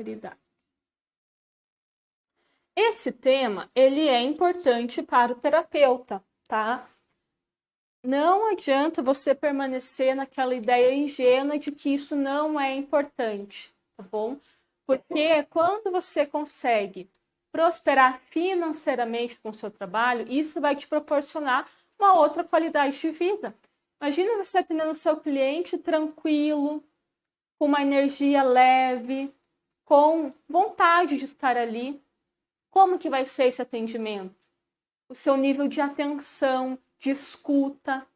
prosperidade. Esse tema, ele é importante para o terapeuta, tá? Não adianta você permanecer naquela ideia ingênua de que isso não é importante, tá bom? Porque quando você consegue prosperar financeiramente com o seu trabalho, isso vai te proporcionar uma outra qualidade de vida. Imagina você atendendo o seu cliente tranquilo, com uma energia leve, com vontade de estar ali. Como que vai ser esse atendimento? O seu nível de atenção, de escuta.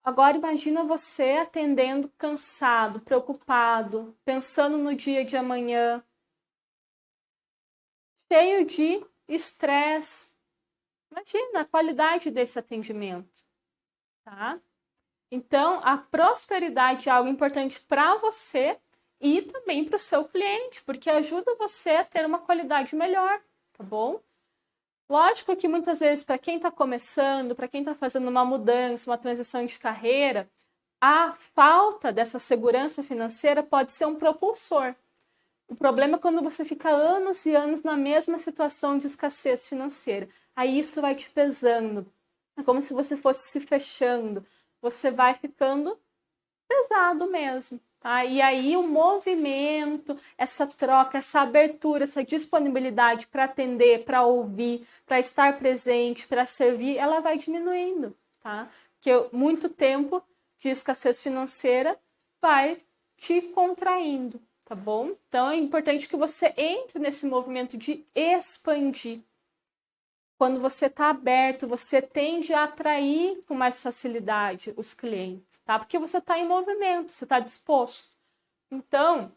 Agora imagina você atendendo cansado, preocupado, pensando no dia de amanhã, cheio de estresse. Imagina a qualidade desse atendimento, tá? Então, a prosperidade é algo importante para você e também para o seu cliente, porque ajuda você a ter uma qualidade melhor, tá bom? Lógico que muitas vezes, para quem está começando, para quem está fazendo uma mudança, uma transição de carreira, a falta dessa segurança financeira pode ser um propulsor. O problema é quando você fica anos e anos na mesma situação de escassez financeira. Aí isso vai te pesando. É como se você fosse se fechando. Você vai ficando pesado mesmo, tá? E aí o movimento, essa troca, essa abertura, essa disponibilidade para atender, para ouvir, para estar presente, para servir, ela vai diminuindo, tá? Porque muito tempo de escassez financeira vai te contraindo, tá bom? Então é importante que você entre nesse movimento de expandir. Quando você está aberto, você tende a atrair com mais facilidade os clientes, tá? Porque você está em movimento, você está disposto. Então,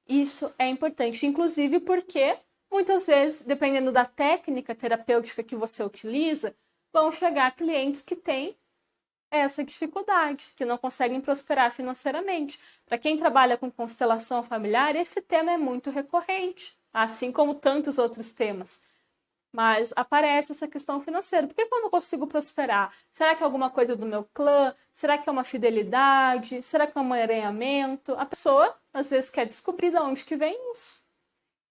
isso é importante, inclusive porque muitas vezes, dependendo da técnica terapêutica que você utiliza, vão chegar clientes que têm essa dificuldade, que não conseguem prosperar financeiramente. Para quem trabalha com constelação familiar, esse tema é muito recorrente, assim como tantos outros temas. Mas aparece essa questão financeira. Por que eu não consigo prosperar? Será que é alguma coisa do meu clã? Será que é uma fidelidade? Será que é um emaranhamento? A pessoa, às vezes, quer descobrir de onde que vem isso.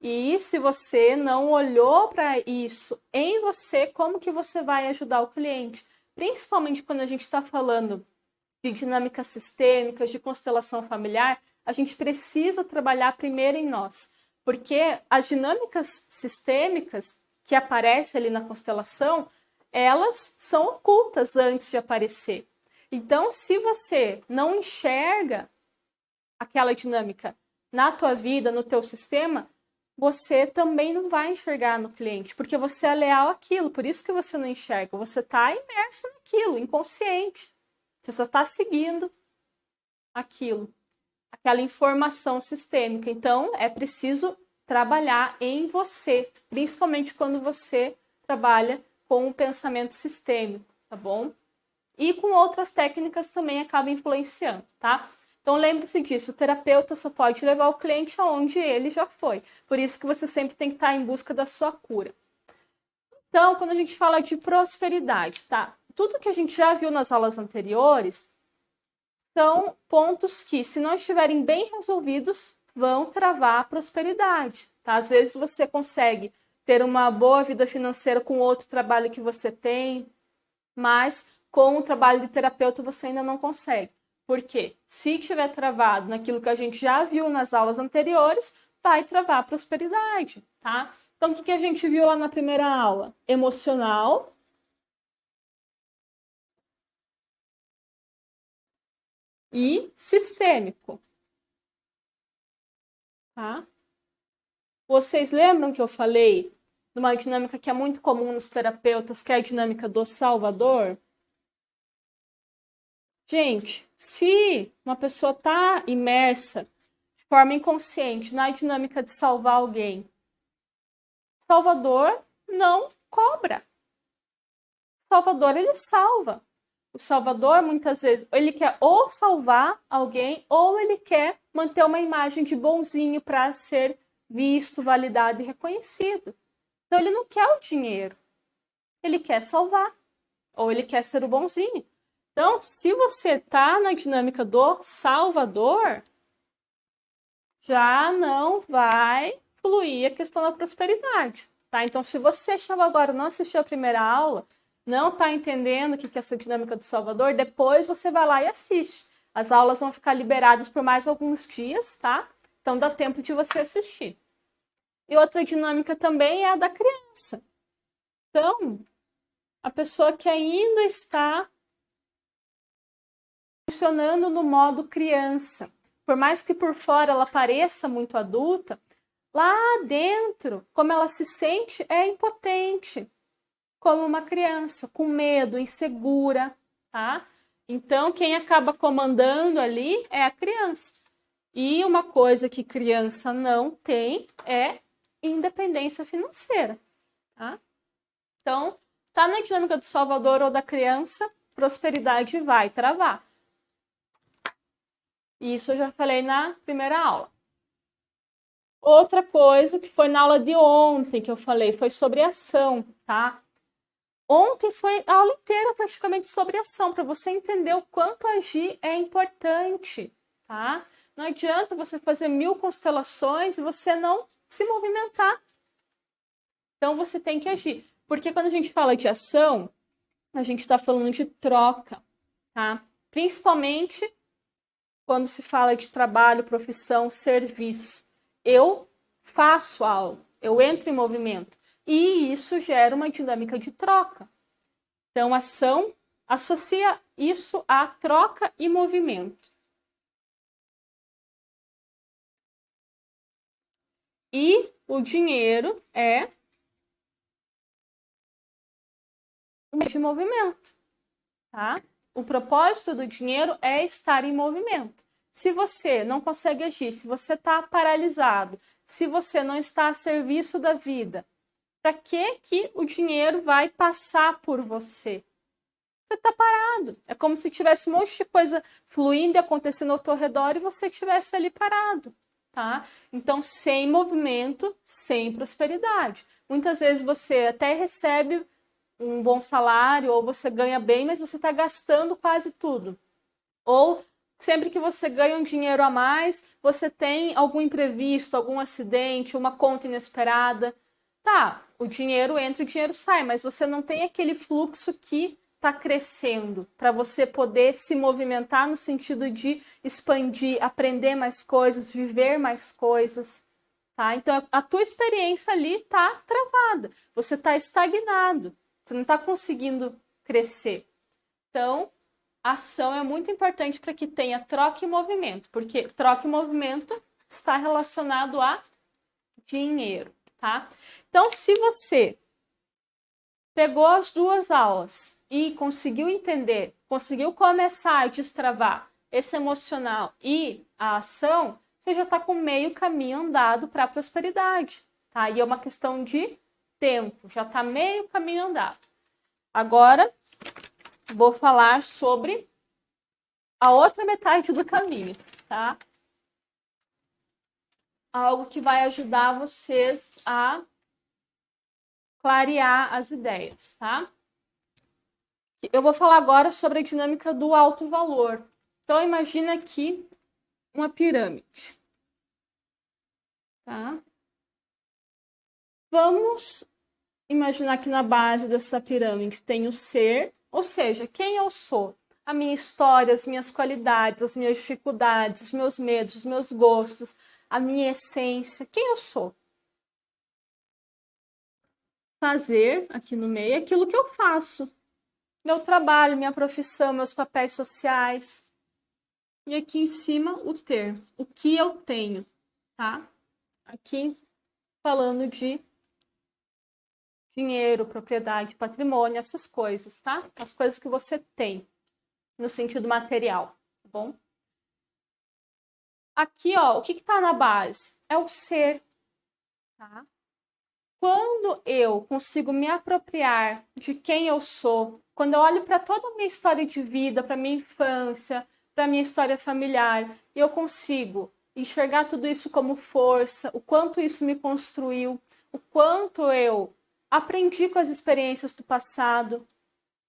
E se você não olhou para isso em você, como que você vai ajudar o cliente? Principalmente quando a gente está falando de dinâmicas sistêmicas, de constelação familiar, a gente precisa trabalhar primeiro em nós. Porque as dinâmicas sistêmicas que aparecem ali na constelação, elas são ocultas antes de aparecer. Então, se você não enxerga aquela dinâmica na tua vida, no teu sistema, você também não vai enxergar no cliente, porque você é leal àquilo, por isso que você não enxerga. Você está imerso naquilo, inconsciente. Você só está seguindo aquilo, aquela informação sistêmica. Então, é preciso trabalhar em você, principalmente quando você trabalha com o pensamento sistêmico, tá bom? E com outras técnicas também acaba influenciando, tá? Então lembre-se disso, o terapeuta só pode levar o cliente aonde ele já foi. Por isso que você sempre tem que estar em busca da sua cura. Então, quando a gente fala de prosperidade, tá? Tudo que a gente já viu nas aulas anteriores são pontos que, se não estiverem bem resolvidos, vão travar a prosperidade, tá? Às vezes você consegue ter uma boa vida financeira com outro trabalho que você tem, mas com o trabalho de terapeuta você ainda não consegue. Por quê? Se estiver travado naquilo que a gente já viu nas aulas anteriores, vai travar a prosperidade, tá? Então, o que a gente viu lá na primeira aula? Emocional e sistêmico. Tá? Vocês lembram que eu falei de uma dinâmica que é muito comum nos terapeutas, que é a dinâmica do salvador? Gente, se uma pessoa está imersa de forma inconsciente na dinâmica de salvar alguém, Salvador não cobra. Salvador, ele salva. O Salvador, muitas vezes, ele quer ou salvar alguém, ou ele quer manter uma imagem de bonzinho para ser visto, validado e reconhecido. Então, ele não quer o dinheiro. Ele quer salvar. Ou ele quer ser o bonzinho. Então, se você está na dinâmica do Salvador, já não vai fluir a questão da prosperidade, tá? Então, se você chegou agora, não assistiu a primeira aula, não está entendendo o que é essa dinâmica do Salvador, depois você vai lá e assiste. As aulas vão ficar liberadas por mais alguns dias, tá? Então, dá tempo de você assistir. E outra dinâmica também é a da criança. Então, a pessoa que ainda está funcionando no modo criança, por mais que por fora ela pareça muito adulta, lá dentro, como ela se sente, é impotente, como uma criança, com medo, insegura, tá? Então, quem acaba comandando ali é a criança. E uma coisa que criança não tem é independência financeira, tá? Então, tá na dinâmica do Salvador ou da criança, prosperidade vai travar. Isso eu já falei na primeira aula. Outra coisa que foi na aula de ontem que eu falei foi sobre ação, tá? Ontem foi a aula inteira praticamente sobre ação, para você entender o quanto agir é importante, tá? Não adianta você fazer 1000 constelações e você não se movimentar. Então você tem que agir. Porque quando a gente fala de ação, a gente está falando de troca, tá? Principalmente quando se fala de trabalho, profissão, serviço. Eu faço algo, eu entro em movimento. E isso gera uma dinâmica de troca. Então, ação associa isso a troca e movimento. E o dinheiro é um meio de movimento, tá? O propósito do dinheiro é estar em movimento. Se você não consegue agir, se você está paralisado, se você não está a serviço da vida, para que o dinheiro vai passar por você? Você está parado. É como se tivesse um monte de coisa fluindo e acontecendo ao teu redor e você estivesse ali parado, tá? Então, sem movimento, sem prosperidade. Muitas vezes você até recebe um bom salário ou você ganha bem, mas você está gastando quase tudo. Ou sempre que você ganha um dinheiro a mais, você tem algum imprevisto, algum acidente, uma conta inesperada. Tá, o dinheiro entra e o dinheiro sai, mas você não tem aquele fluxo que está crescendo para você poder se movimentar no sentido de expandir, aprender mais coisas, viver mais coisas, tá? Então a tua experiência ali tá travada, você está estagnado, você não está conseguindo crescer. Então, a ação é muito importante para que tenha troca e movimento, porque troca e movimento está relacionado a dinheiro, tá? Então, se você pegou as duas aulas e conseguiu entender, conseguiu começar a destravar esse emocional e a ação, você já está com meio caminho andado para a prosperidade, tá? E é uma questão de tempo, já está meio caminho andado. Agora, vou falar sobre a outra metade do caminho, tá? Algo que vai ajudar vocês a clarear as ideias, tá? Eu vou falar agora sobre a dinâmica do alto valor. Então, imagina aqui uma pirâmide, tá? Vamos imaginar que na base dessa pirâmide tem o ser, ou seja, quem eu sou, a minha história, as minhas qualidades, as minhas dificuldades, os meus medos, os meus gostos, a minha essência, quem eu sou. Fazer aqui no meio aquilo que eu faço. Meu trabalho, minha profissão, meus papéis sociais. E aqui em cima o ter, o que eu tenho, tá? Aqui falando de dinheiro, propriedade, patrimônio, essas coisas, tá? As coisas que você tem no sentido material, tá bom? Aqui, ó, o que tá na base? É o ser, tá? Quando eu consigo me apropriar de quem eu sou, quando eu olho para toda a minha história de vida, para minha infância, para minha história familiar, e eu consigo enxergar tudo isso como força, o quanto isso me construiu, o quanto eu aprendi com as experiências do passado,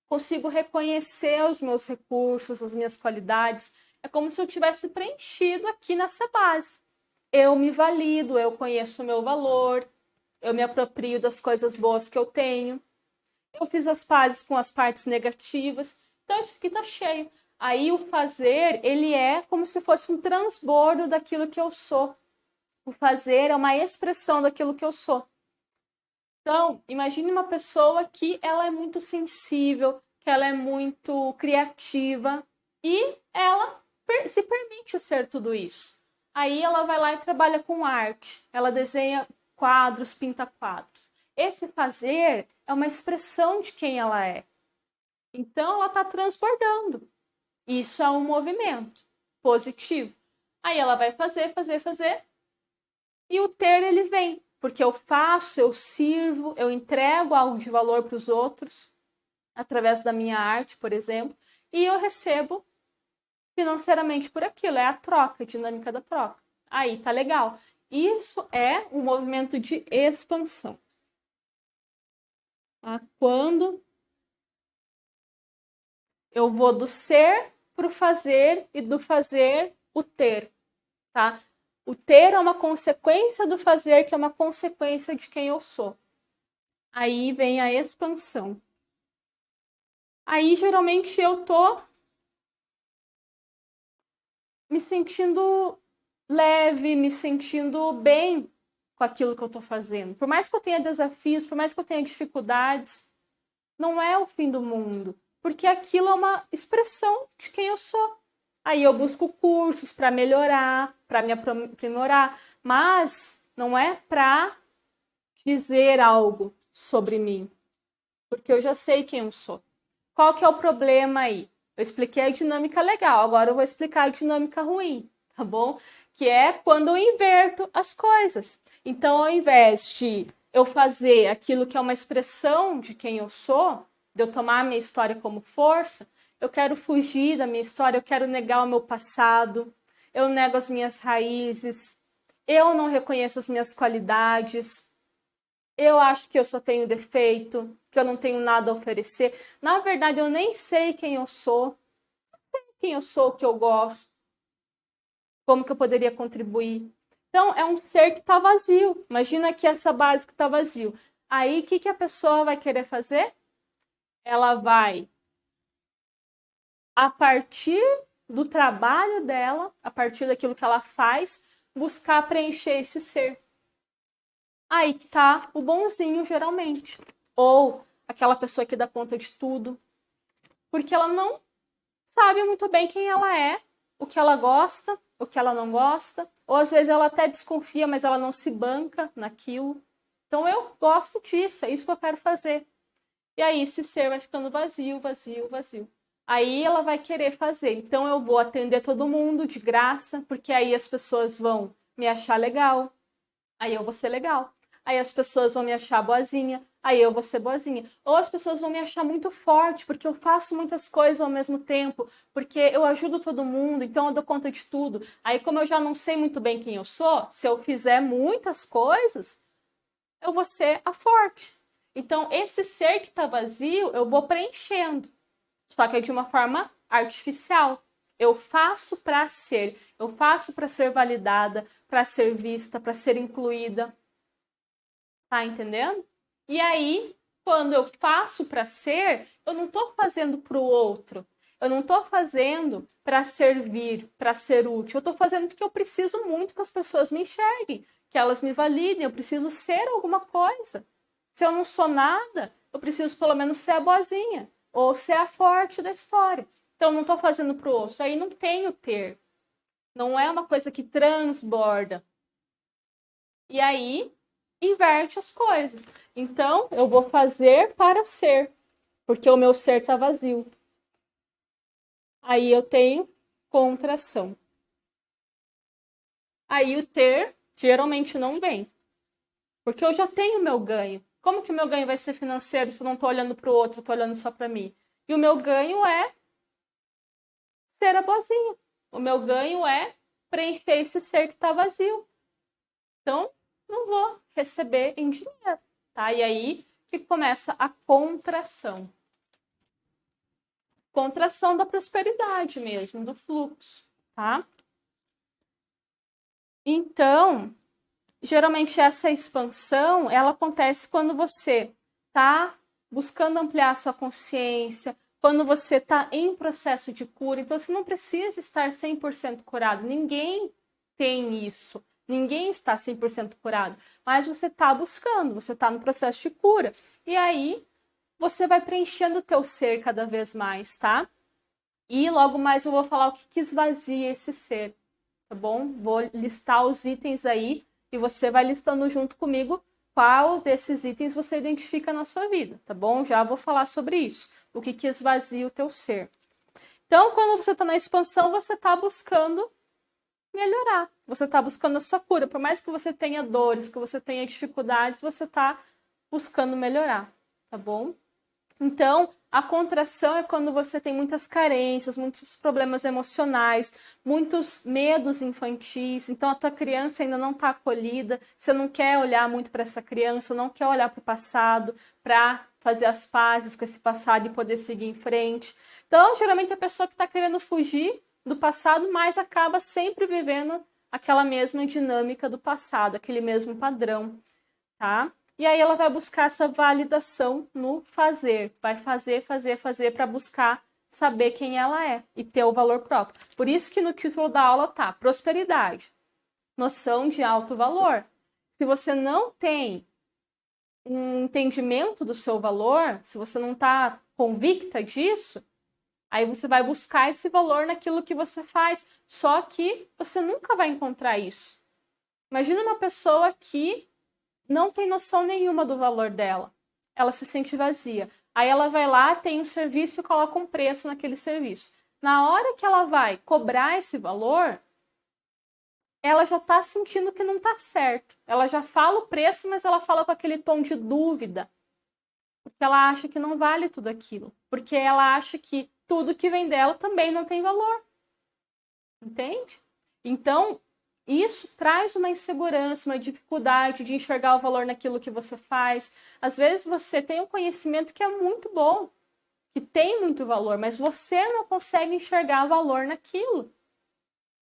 consigo reconhecer os meus recursos, as minhas qualidades. É como se eu tivesse preenchido aqui nessa base. eu me valido, eu conheço o meu valor, eu me aproprio das coisas boas que eu tenho, eu fiz as pazes com as partes negativas, então isso aqui tá cheio. Aí o fazer, ele é como se fosse um transbordo daquilo que eu sou. O fazer é uma expressão daquilo que eu sou. Então, imagine uma pessoa que ela é muito sensível, que ela é muito criativa e ela se permite ser tudo isso. Aí ela vai lá e trabalha com arte. Ela desenha quadros, pinta quadros. Esse fazer é uma expressão de quem ela é. Então, ela está transbordando. Isso é um movimento positivo. Aí ela vai fazer, fazer, fazer. E o ter, ele vem. Porque eu faço, eu sirvo, eu entrego algo de valor para os outros, através da minha arte, por exemplo, e eu recebo financeiramente por aquilo. É a troca, a dinâmica da troca. Aí tá legal. Isso é um movimento de expansão. Quando eu vou do ser para o fazer e do fazer o ter, tá? O ter é uma consequência do fazer, que é uma consequência de quem eu sou. Aí vem a expansão. Aí, geralmente, eu tô me sentindo leve, me sentindo bem com aquilo que eu tô fazendo. Por mais que eu tenha desafios, por mais que eu tenha dificuldades, não é o fim do mundo. Porque aquilo é uma expressão de quem eu sou. Aí eu busco cursos para melhorar, para me aprimorar, mas não é para dizer algo sobre mim, porque eu já sei quem eu sou. Qual que é o problema aí? Eu expliquei a dinâmica legal, agora eu vou explicar a dinâmica ruim, tá bom? Que é quando eu inverto as coisas. Então, ao invés de eu fazer aquilo que é uma expressão de quem eu sou, de eu tomar a minha história como força, eu quero fugir da minha história, eu quero negar o meu passado, eu nego as minhas raízes, eu não reconheço as minhas qualidades, eu acho que eu só tenho defeito, que eu não tenho nada a oferecer. Na verdade, eu nem sei quem eu sou, o que eu gosto, como que eu poderia contribuir. Então, é um ser que está vazio. Imagina que essa base que está vazio. Aí, o que a pessoa vai querer fazer? Ela vai, a partir do trabalho dela, a partir daquilo que ela faz, buscar preencher esse ser. Aí que tá o bonzinho, geralmente. Ou aquela pessoa que dá conta de tudo. Porque ela não sabe muito bem quem ela é, o que ela gosta, o que ela não gosta. Ou às vezes ela até desconfia, mas ela não se banca naquilo. Então eu gosto disso, é isso que eu quero fazer. E aí esse ser vai ficando vazio, vazio, vazio. Aí ela vai querer fazer. Então eu vou atender todo mundo de graça, porque aí as pessoas vão me achar legal. Aí eu vou ser legal. Aí as pessoas vão me achar boazinha, aí eu vou ser boazinha. Ou as pessoas vão me achar muito forte, porque eu faço muitas coisas ao mesmo tempo, porque eu ajudo todo mundo, então eu dou conta de tudo. Aí, como eu já não sei muito bem quem eu sou, se eu fizer muitas coisas, eu vou ser a forte. Então, esse ser que tá vazio, eu vou preenchendo. Só que é de uma forma artificial. Eu faço para ser, eu faço para ser validada, para ser vista, para ser incluída. Tá entendendo? E aí, quando eu faço para ser, eu não estou fazendo para o outro. Eu não estou fazendo para servir, para ser útil. Eu estou fazendo porque eu preciso muito que as pessoas me enxerguem, que elas me validem. Eu preciso ser alguma coisa. Se eu não sou nada, eu preciso pelo menos ser a boazinha ou ser a forte da história. Então, eu não estou fazendo para o outro. Aí não tem o ter. Não é uma coisa que transborda. E aí, inverte as coisas. Então, eu vou fazer para ser, porque o meu ser está vazio. Aí eu tenho contração. Aí o ter geralmente não vem, porque eu já tenho o meu ganho. Como que o meu ganho vai ser financeiro se eu não estou olhando para o outro, estou olhando só para mim? E o meu ganho é ser a boazinha. O meu ganho é preencher esse ser que está vazio. Então, não vou receber em dinheiro, tá? E aí que começa a contração. Contração da prosperidade mesmo, do fluxo, tá? Então, geralmente essa expansão, ela acontece quando você está buscando ampliar a sua consciência, quando você está em processo de cura. Então, você não precisa estar 100% curado. Ninguém tem isso. Ninguém está 100% curado. Mas você está buscando, você está no processo de cura. E aí, você vai preenchendo o teu ser cada vez mais, tá? E logo mais eu vou falar o que esvazia esse ser, tá bom? Vou listar os itens aí e você vai listando junto comigo qual desses itens você identifica na sua vida, tá bom? Já vou falar sobre isso, o que esvazia o teu ser. Então, quando você está na expansão, você está buscando melhorar, você está buscando a sua cura. Por mais que você tenha dores, que você tenha dificuldades, você está buscando melhorar, tá bom? Então, a contração é quando você tem muitas carências, muitos problemas emocionais, muitos medos infantis. Então, a tua criança ainda não está acolhida, você não quer olhar muito para essa criança, não quer olhar para o passado, para fazer as pazes com esse passado e poder seguir em frente. Então, geralmente, a pessoa que está querendo fugir do passado, mas acaba sempre vivendo aquela mesma dinâmica do passado, aquele mesmo padrão, tá? E aí ela vai buscar essa validação no fazer. Vai fazer para buscar saber quem ela é e ter o valor próprio. Por isso que no título da aula tá prosperidade, noção de alto valor. Se você não tem um entendimento do seu valor, se você não está convicta disso, aí você vai buscar esse valor naquilo que você faz. Só que você nunca vai encontrar isso. Imagina uma pessoa que não tem noção nenhuma do valor dela. Ela se sente vazia. Aí ela vai lá, tem um serviço e coloca um preço naquele serviço. Na hora que ela vai cobrar esse valor, ela já está sentindo que não está certo. Ela já fala o preço, mas ela fala com aquele tom de dúvida. Porque ela acha que não vale tudo aquilo. Porque ela acha que tudo que vem dela também não tem valor. Entende? Então, isso traz uma insegurança, uma dificuldade de enxergar o valor naquilo que você faz. Às vezes você tem um conhecimento que é muito bom, que tem muito valor, mas você não consegue enxergar valor naquilo.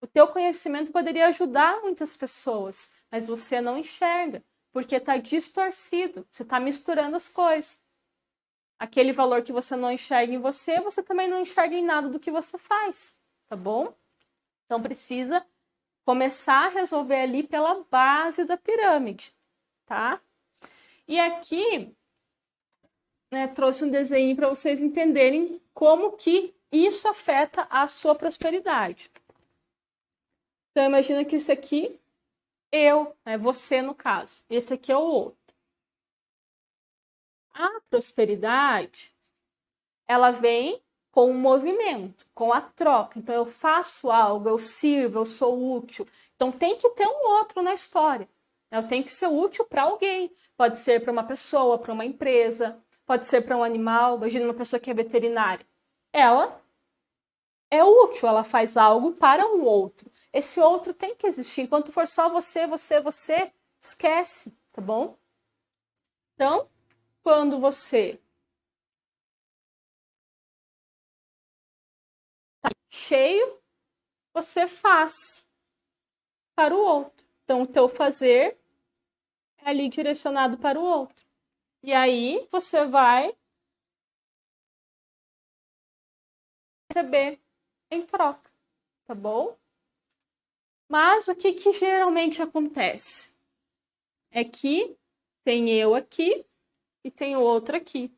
O teu conhecimento poderia ajudar muitas pessoas, mas você não enxerga, porque está distorcido, você está misturando as coisas. Aquele valor que você não enxerga em você, você também não enxerga em nada do que você faz, tá bom? Então precisa começar a resolver ali pela base da pirâmide, tá? E aqui, né, trouxe um desenho para vocês entenderem como que isso afeta a sua prosperidade. Então, imagina que esse aqui, eu, né, você no caso, esse aqui é o outro. A prosperidade, ela vem com o movimento, com a troca. Então, eu faço algo, eu sirvo, eu sou útil. Então, tem que ter um outro na história. Eu tenho que ser útil para alguém. Pode ser para uma pessoa, para uma empresa, pode ser para um animal. Imagina uma pessoa que é veterinária. Ela é útil, ela faz algo para um outro. Esse outro tem que existir. Enquanto for só você, esquece, tá bom? Então, quando você cheio, você faz para o outro. Então, o teu fazer é ali direcionado para o outro. E aí, você vai receber em troca, tá bom? Mas o que geralmente acontece? É que tem eu aqui e tem o outro aqui.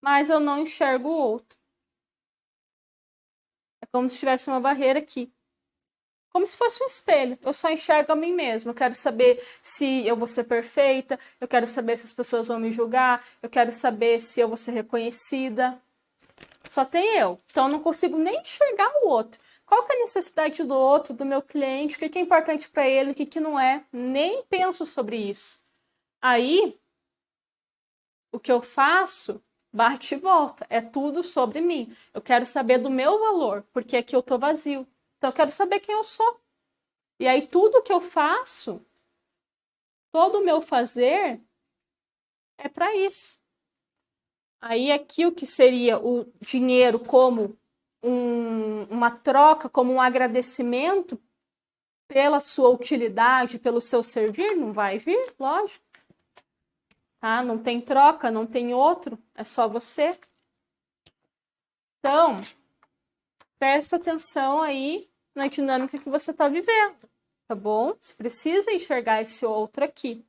Mas eu não enxergo o outro. É como se tivesse uma barreira aqui. Como se fosse um espelho. Eu só enxergo a mim mesma. Eu quero saber se eu vou ser perfeita. Eu quero saber se as pessoas vão me julgar. Eu quero saber se eu vou ser reconhecida. Só tem eu. Então eu não consigo nem enxergar o outro. Qual que é a necessidade do outro, do meu cliente? O que é importante para ele, o que não é? Nem penso sobre isso. Aí, o que eu faço, bate e volta. É tudo sobre mim. Eu quero saber do meu valor, porque aqui eu tô vazio. Então eu quero saber quem eu sou. E aí tudo que eu faço, todo o meu fazer, é para isso. Aí aqui o que seria o dinheiro como uma troca, como um agradecimento pela sua utilidade, pelo seu servir, não vai vir, lógico. Tá? Não tem troca, não tem outro, é só você. Então, presta atenção aí na dinâmica que você está vivendo, tá bom? Você precisa enxergar esse outro aqui.